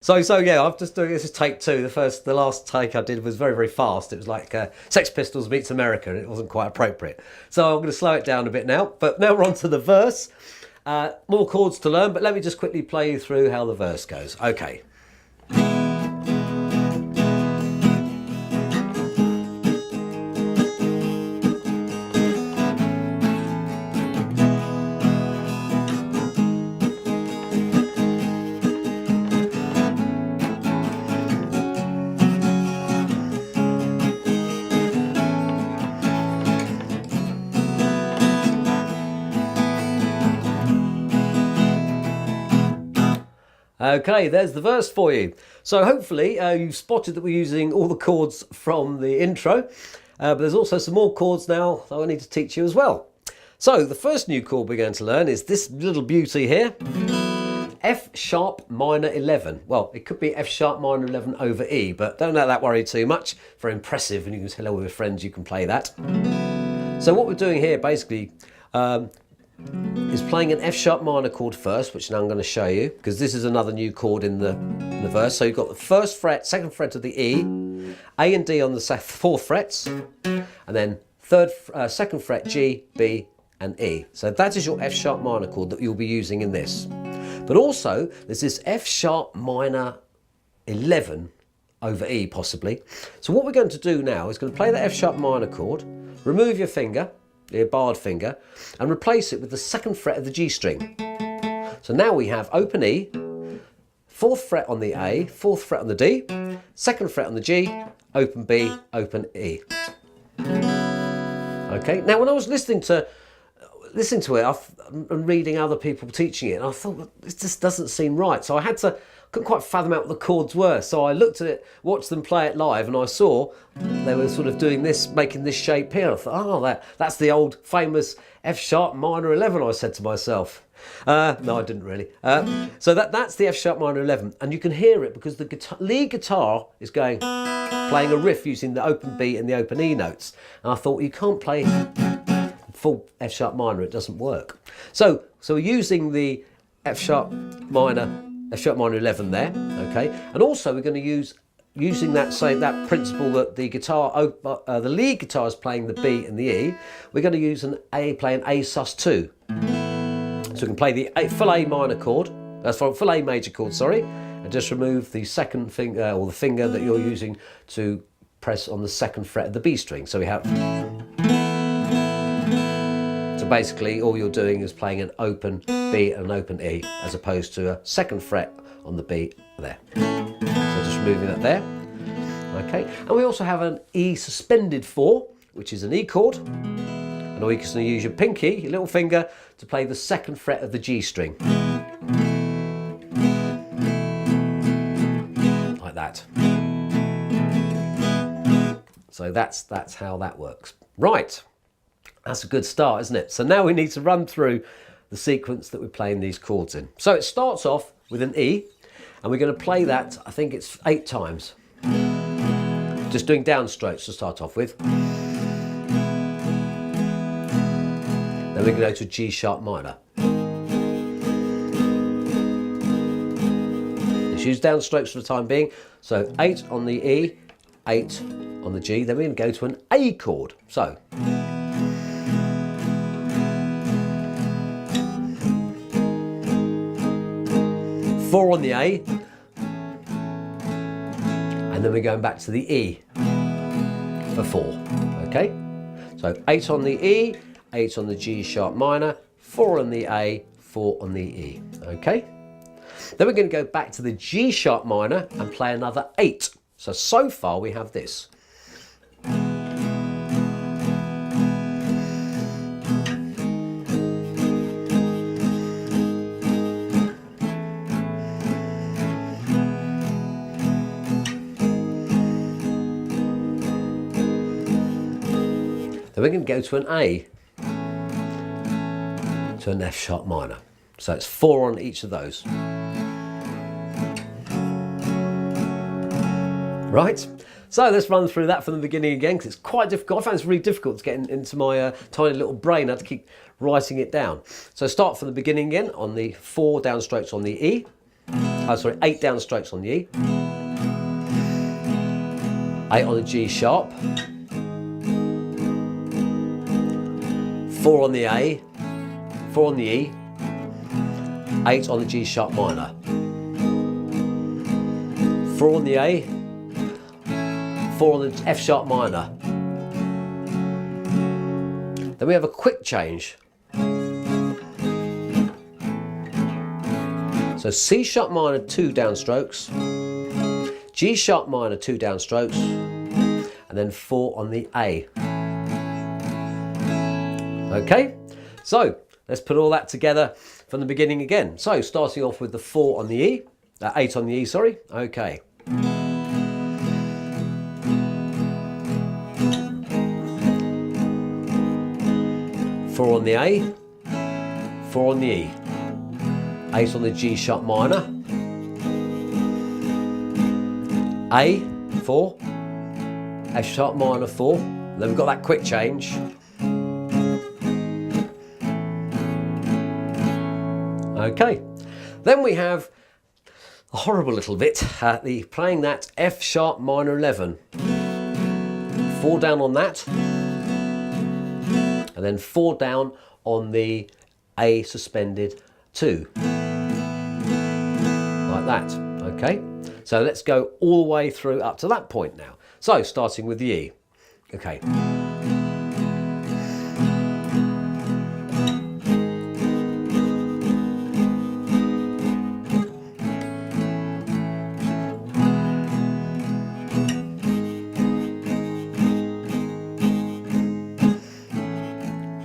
So yeah, I'm just doing this is take two. The last take I did was very, very fast. It was like Sex Pistols meets America, and it wasn't quite appropriate. So I'm going to slow it down a bit now. But now we're on to the verse. More chords to learn, but let me just quickly play you through how the verse goes. Okay. Okay, there's the verse for you. So hopefully you've spotted that we're using all the chords from the intro, but there's also some more chords now that I need to teach you as well. So the first new chord we're going to learn is this little beauty here, F sharp minor 11. Well, it could be F sharp minor 11 over E, but don't let that worry too much. Very impressive, and you can tell all your friends you can play that. So what we're doing here basically is playing an F sharp minor chord first, which now I'm going to show you, because this is another new chord in the verse. So you've got the first fret, second fret of the E, A and D on the fourth frets, and then second fret G, B and E. So that is your F sharp minor chord that you'll be using in this. But also there's this F sharp minor 11 over E possibly. So what we're going to do now is going to play the F sharp minor chord, remove your finger, your barred finger, and replace it with the second fret of the G string. So now we have open E, fourth fret on the A, fourth fret on the D, second fret on the G, open B, open E. Okay, now when I was listening to it and reading other people teaching it, I thought, well, this just doesn't seem right. So couldn't quite fathom out what the chords were. So I looked at it, watched them play it live, and I saw they were sort of doing this, making this shape here. I thought, oh, that's the old famous F sharp minor 11, I said to myself. No, I didn't really. So that's the F sharp minor 11, and you can hear it because the lead guitar is playing a riff using the open B and the open E notes. And I thought, you can't play full F sharp minor, it doesn't work. So we're using the F sharp minor 11 there, okay, and also we're going to using that principle that the lead guitar is playing the B and the E. We're going to use play an A sus2. So we can play the full A minor chord, full A major chord, sorry, and just remove the second finger or the finger that you're using to press on the second fret of the B string. So we have. So basically all you're doing is playing an open B and an open E as opposed to a second fret on the B there. So just removing that there. Okay, and we also have an E suspended 4, which is an E chord. And or you can use your pinky, your little finger, to play the second fret of the G string. Like that. So that's how that works. Right. That's a good start, isn't it? So now we need to run through the sequence that we're playing these chords in. So it starts off with an E, and we're going to play that, I think it's 8 times. Just doing downstrokes to start off with. Then we're going to go to G sharp minor. Let's use downstrokes for the time being. So 8 on the E, 8 on the G. Then we're going to go to an A chord. So. 4 on the A, and then we're going back to the E for 4, okay? So 8 on the E, 8 on the G sharp minor, 4 on the A, 4 on the E, okay? Then we're going to go back to the G sharp minor and play another 8. So far we have this. Then we're going to go to an A, to an F sharp minor. So it's 4 on each of those. Right, so let's run through that from the beginning again, because it's quite difficult. I found it's really difficult to get into my tiny little brain. I had to keep writing it down. So start from the beginning again on the 4 downstrokes on the E. sorry, 8 downstrokes on the E, 8 on the G sharp, 4 on the A, 4 on the E, 8 on the G sharp minor, 4 on the A, 4 on the F sharp minor. Then we have a quick change. So C sharp minor 2 downstrokes, G sharp minor 2 downstrokes, and then 4 on the A. Okay, so let's put all that together from the beginning again. So starting off with the 4 on the E, 8 on the E, sorry. Okay. Four on the A, 4 on the E, 8 on the G sharp minor, A, 4, F sharp minor 4, then we've got that quick change. Okay, then we have a horrible little bit, playing that F sharp minor 11, 4 down on that, and then 4 down on the A suspended 2, like that. Okay, so let's go all the way through up to that point now. So starting with the E. Okay.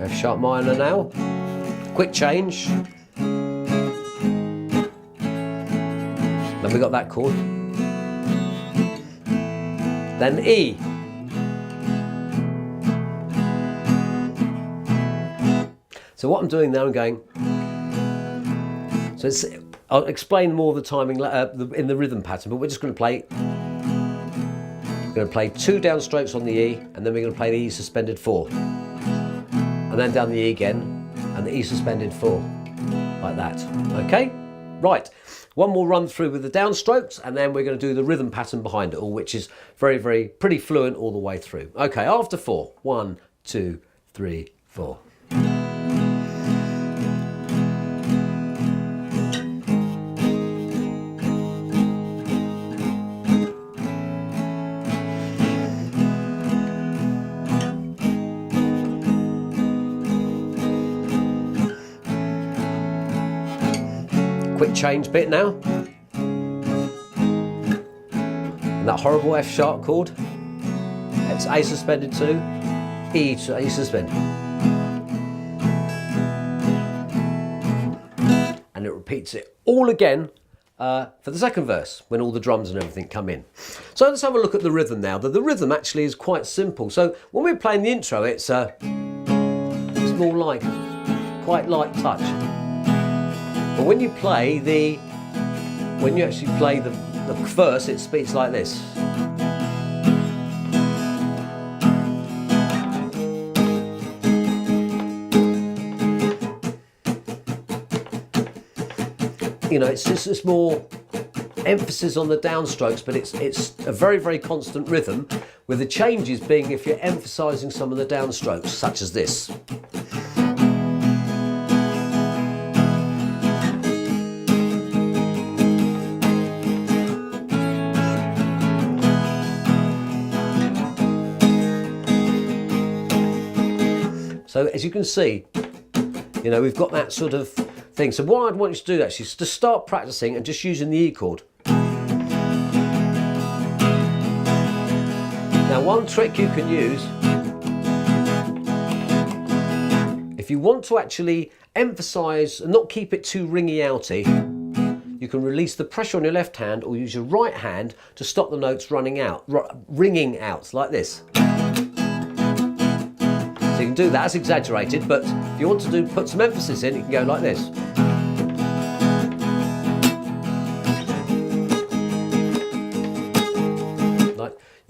F sharp minor now, quick change, then we got that chord, then E, so what I'm doing now, I'm going, so it's, I'll explain more of the timing in the rhythm pattern, but we're just going to play 2 downstrokes on the E, and then we're going to play the E suspended 4. And then down the E again, and the E suspended 4, like that. Okay, right. One more run through with the downstrokes, and then we're going to do the rhythm pattern behind it all, which is pretty fluent all the way through. Okay, after 4, 1, 2, 3, 4. Quick change bit now. And that horrible F sharp chord. It's A suspended 2, E to A suspended. And it repeats it all again for the second verse when all the drums and everything come in. So let's have a look at the rhythm now. The rhythm actually is quite simple. So when we're playing the intro, it's more like, quite light touch. But when you play when you actually play the verse, it speaks like this. You know, it's more emphasis on the downstrokes, but it's a very constant rhythm, with the changes being if you're emphasising some of the downstrokes, such as this. So as you can see, you know, we've got that sort of thing. So what I'd want you to do actually is to start practicing and just using the E chord. Now, one trick you can use, if you want to actually emphasise and not keep it too ringy outy, you can release the pressure on your left hand or use your right hand to stop the notes ringing out like this. So you can do that, that's exaggerated, but if you want to put some emphasis in, you can go like this.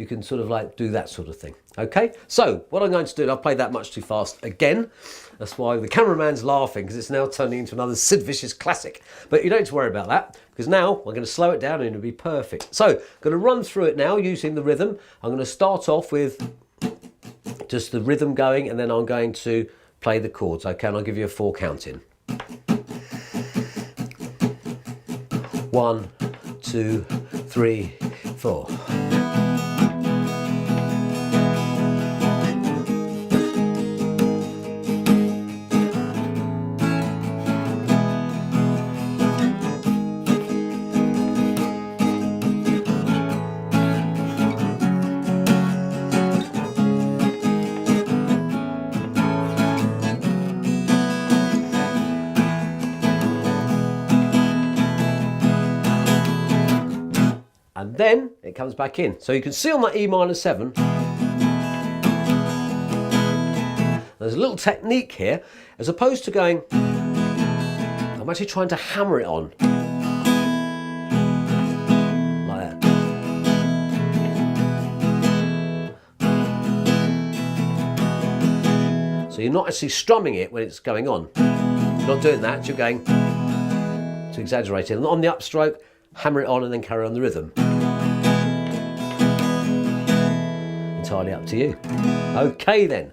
you can sort of like do that sort of thing. Okay, so what I'm going to do, and I've played that much too fast again. That's why the cameraman's laughing, because it's now turning into another Sid Vicious classic. But you don't need to worry about that, because now we're going to slow it down and it'll be perfect. So I'm going to run through it now using the rhythm. I'm going to start off with just the rhythm going, and then I'm going to play the chords. Okay, and I'll give you a 4 count in. 1, 2, 3, 4. And then it comes back in. So you can see on that E minor 7, there's a little technique here. As opposed to going, I'm actually trying to hammer it on. Like that. So you're not actually strumming it when it's going on. You're not doing that, you're going to exaggerate it. And on the upstroke, hammer it on and then carry on the rhythm. Entirely up to you. Okay then.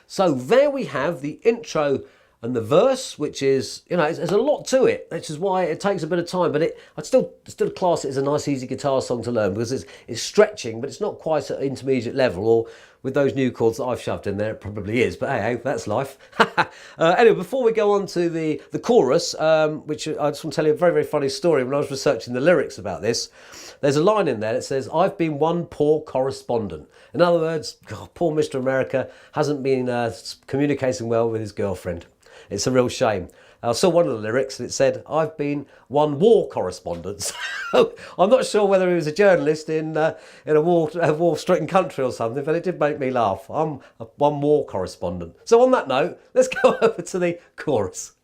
So there we have the intro and the verse, which is, you know, there's a lot to it, which is why it takes a bit of time, but I'd still class it as a nice easy guitar song to learn, because it's stretching, but it's not quite at intermediate level, or with those new chords that I've shoved in there, it probably is, but hey, that's life. Anyway, before we go on to the chorus, which I just want to tell you a very, very funny story. When I was researching the lyrics about this, there's a line in there that says, "I've been one poor correspondent." In other words, God, poor Mr. America hasn't been communicating well with his girlfriend. It's a real shame. I saw one of the lyrics and it said, "I've been one war correspondent." I'm not sure whether he was a journalist in a war-stricken country or something, but it did make me laugh. I'm one war correspondent. So on that note, let's go over to the chorus.